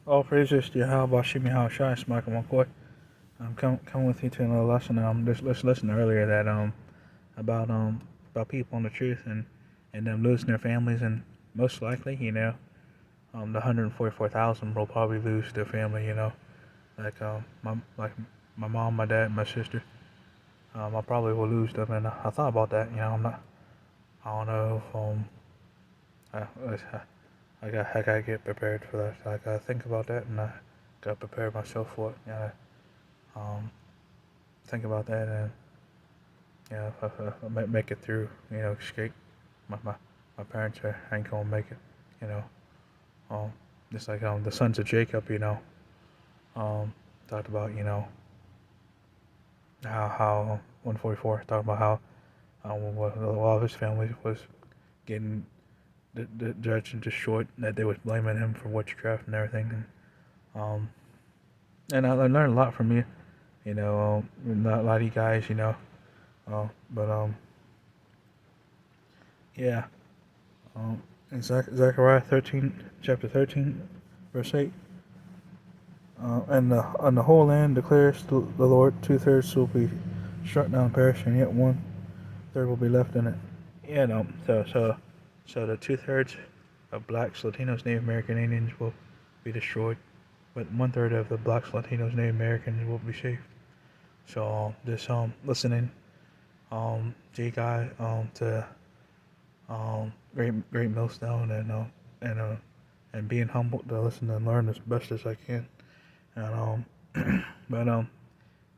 All praises to Yahweh Shimi Shai, it's Michael McCoy. I'm coming with you to another lesson. Just listened earlier that about about people on the truth and them losing their families, and most likely, the 144,000 will probably lose their family. Like my mom, my dad, my sister. I probably will lose them, and I thought about that. I don't know if I gotta get prepared for that. I gotta think about that, and I gotta prepare myself for it. Um, think about that, and if I make it through, escape. My my parents ain't gonna make it. You know, um, just like the sons of Jacob. Talked about how 144 talked about how a lot of his family was getting the judged and destroyed, that they was blaming him for witchcraft and everything, um, and I learned a lot from you. A lot of you guys, but yeah. Um, in Zechariah 13, chapter 13, verse 8. And the whole land declares the Lord, 2/3 will be struck down and perish, and yet 1/3 will be left in it. Yeah, no. So the 2/3 of blacks, Latinos, Native American Indians will be destroyed, but 1/3 of the blacks, Latinos, Native Americans will be saved. So just listening to you guys to great millstone, and and being humble to listen and learn as best as I can. And but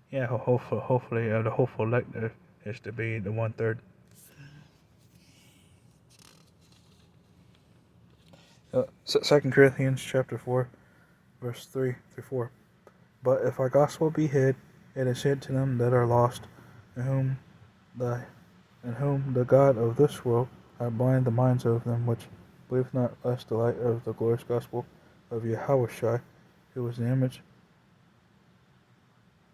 yeah, hopefully the hopeful lector is to be the 1/3. 2 Corinthians chapter 4, verse 3-4. But if our gospel be hid, it is hid to them that are lost, in the whom the God of this world hath blinded the minds of them which believe not, lest the light of the glorious gospel of Yahushua, who is the image,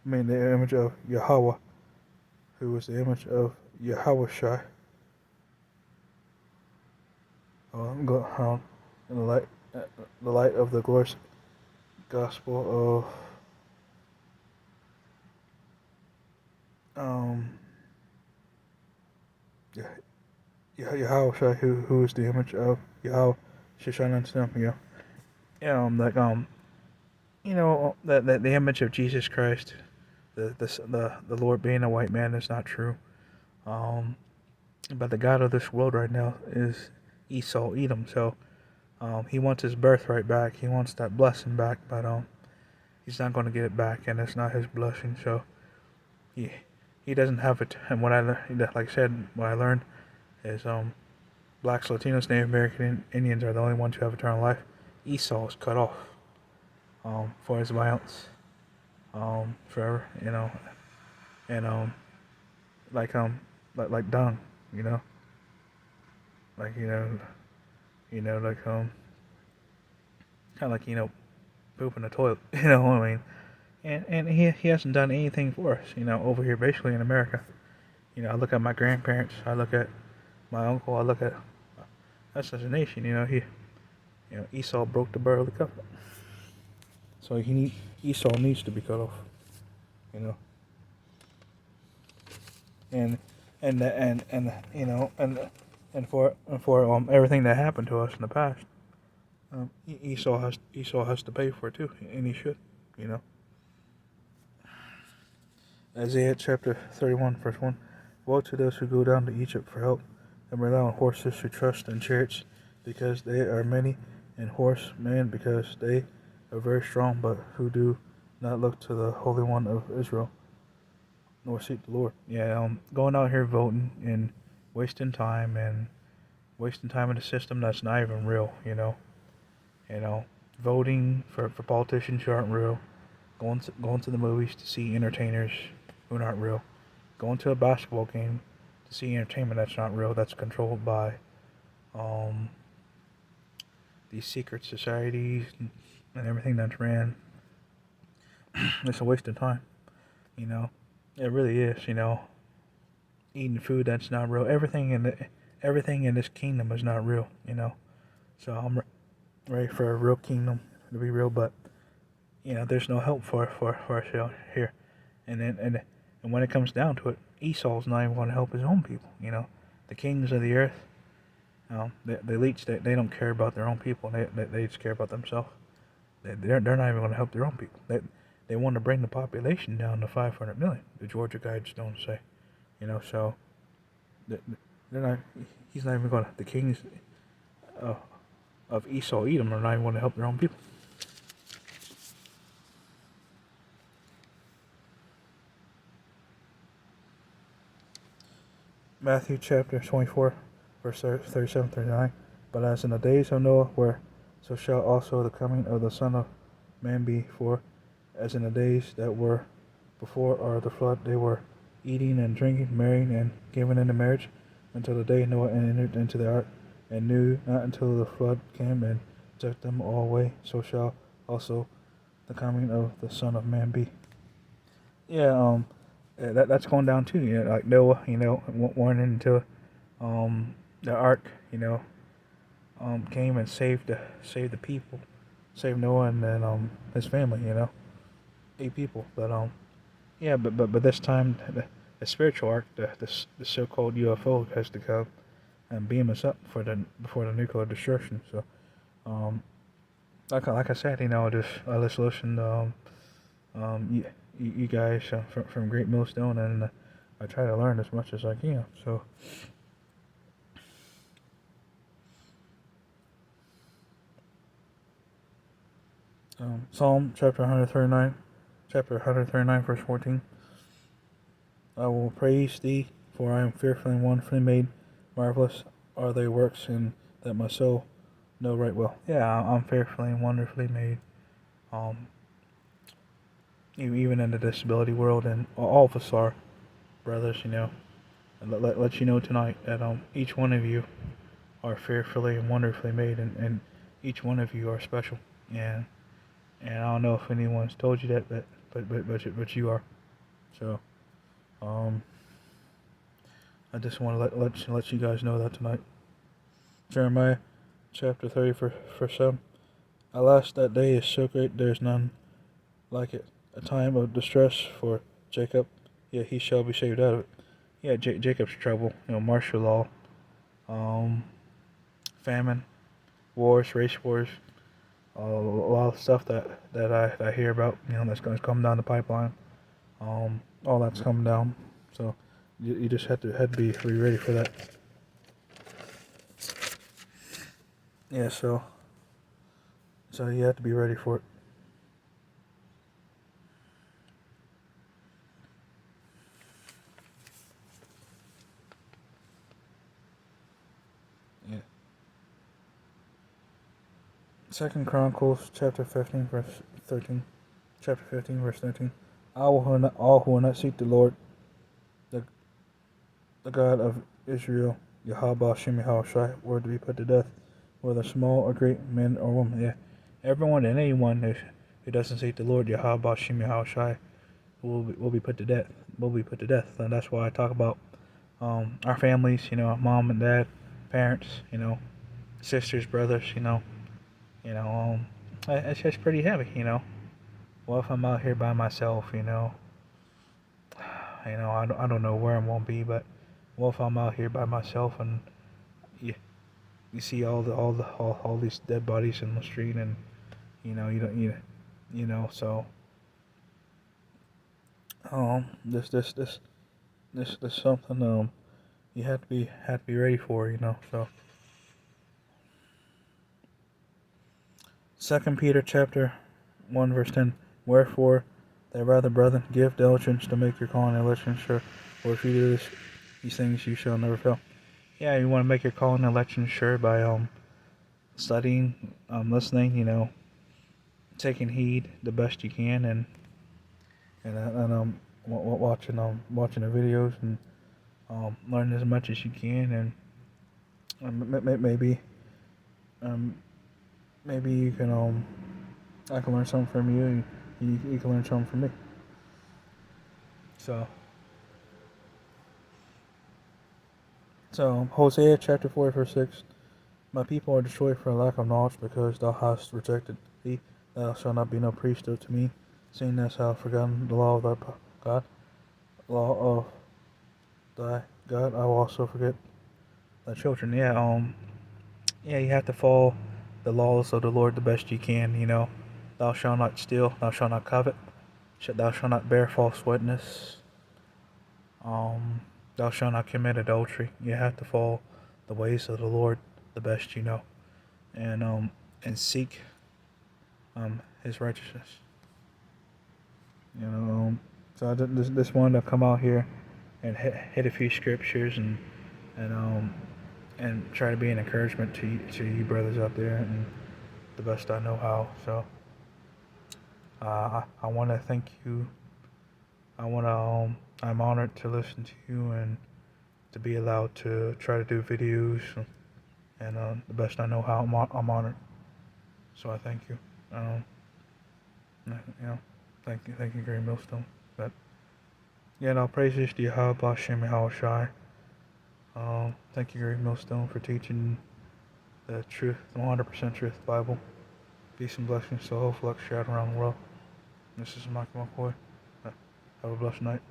the image of Yahweh, who is the image of Yahushua, in the light of the glorious gospel of Yahushua, who is the image of Yahweh, should shine unto them. Like that the image of Jesus Christ, the Lord being a white man is not true. But the God of this world right now is Esau, Edom. So he wants his birthright back. He wants that blessing back, but he's not going to get it back, and it's not his blessing. So he he doesn't have it. And like I said, what I learned is blacks, Latinos, Native American Indians are the only ones who have eternal life. Esau is cut off for his violence forever. And like dung, you know, like like kind of like poop in the toilet. You know what I mean? And he hasn't done anything for us. Over here, basically in America. I look at my grandparents. I look at my uncle. I look at us as a nation. Esau broke the barrel of the cup. So Esau needs to be cut off. You know, and for everything that happened to us in the past, Esau has to pay for it too, and he should. You know. Isaiah chapter 31, verse 1. Woe to those who go down to Egypt for help, and rely on horses, who trust in chariots, because they are many, and horsemen, because they are very strong, but who do not look to the Holy One of Israel, nor seek the Lord. Yeah, going out here voting and wasting time in a system that's not even real. You know, voting for politicians who aren't real, going to the movies to see entertainers who are not real, going to a basketball game to see entertainment that's not real, that's controlled by um, these secret societies and everything that's ran. It's a waste of time. You know, it really is. Eating food that's not real. Everything in this kingdom is not real. So I'm ready for a real kingdom. to be real, but there's no help for us here. And when it comes down to it, Esau's not even going to help his own people. The kings of the earth, the elites, they don't care about their own people. They just care about themselves. They're not even going to help their own people. They want to bring the population down to 500 million. The Georgia Guidestones say, so they're not. He's not even going to. The kings uh, of Esau, Edom, are not even going to help their own people. Matthew chapter 24, verse 37-39. But as in the days of Noah were, so shall also the coming of the Son of Man be. For as in the days that were before the flood, they were eating and drinking, marrying and giving into marriage, until the day Noah entered into the ark, and knew not until the flood came and took them all away. So shall also the coming of the Son of Man be. That's going down too. Like Noah, went into the ark, came and saved the people, saved Noah and then his family, 8 people. But this time the spiritual ark, the so-called UFO, has to come and beam us up before the nuclear destruction. So, like I said, I just listened you guys from Great Millstone, and I try to learn as much as I can. So, Psalm chapter 139, verse 14. I will praise thee, for I am fearfully and wonderfully made. Marvelous are thy works, and that my soul know right well. Yeah, I'm fearfully and wonderfully made. Even in the disability world, and all of us are brothers, And let you know tonight that each one of you are fearfully and wonderfully made, and each one of you are special. And I don't know if anyone's told you that, but you are. So, I just want to let you guys know that tonight. Jeremiah chapter 30, verse 7. Alas, that day is so great, there is none like it. A time of distress for Jacob, yet he shall be saved out of it. Yeah, Jacob's trouble, martial law, famine, wars, race wars, a lot of stuff that I hear about, that's going to come down the pipeline. All that's coming down, so you just had to be ready for that. Yeah, so you have to be ready for it. Yeah. 2 Chronicles chapter 15 verse 13. Chapter 15 verse 13. All who will not seek the Lord, the God of Israel, Yahweh Shem Shai, were to be put to death, whether small or great, men or women. Yeah, everyone and anyone who doesn't seek the Lord, Yahweh Shem Shai, will be put to death. Will be put to death, and that's why I talk about our families. Mom and dad, parents. Sisters, brothers. It's just pretty heavy. What if I'm out here by myself? I don't know where I'm gonna be, but what if I'm out here by myself and you see all these dead bodies in the street, and you don't so this something you have to be ready for, so 2 Peter chapter 1 verse 10. Wherefore thy rather, brethren, give diligence to make your calling and election sure, for if you do these things you shall never fail. Yeah, you want to make your calling and election sure by studying, listening, taking heed the best you can, and watching the videos, and learning as much as you can, and maybe you can I can learn something from you, and you can learn something from me. So Hosea chapter 4 verse 6. My people are destroyed for lack of knowledge, because thou hast rejected thee, Thou shalt not be no priest to me, seeing as thou hast forgotten the law of thy God, law of thy God. I will also forget thy children. Yeah, you have to follow the laws of the Lord the best you can. Thou shalt not steal. Thou shalt not covet. Thou shalt not bear false witness. Um, Thou shalt not commit adultery. You have to follow the ways of the Lord the best you know, and seek His righteousness. So I just wanted to come out here and hit a few scriptures and um and try to be an encouragement to you brothers out there and the best I know how. So I want to thank you. I'm honored to listen to you and to be allowed to try to do videos and the best I know how. I'm honored. So I thank you. Um, you know, thank you, Gary Millstone. But yeah, now praises to Yahweh Bashem Yahweh Shai. Thank you, Gary Millstone, for teaching the truth, the 100% truth Bible. Peace and blessings to the whole Flux shout around the world. This is Mike McCoy. Have a blessed night.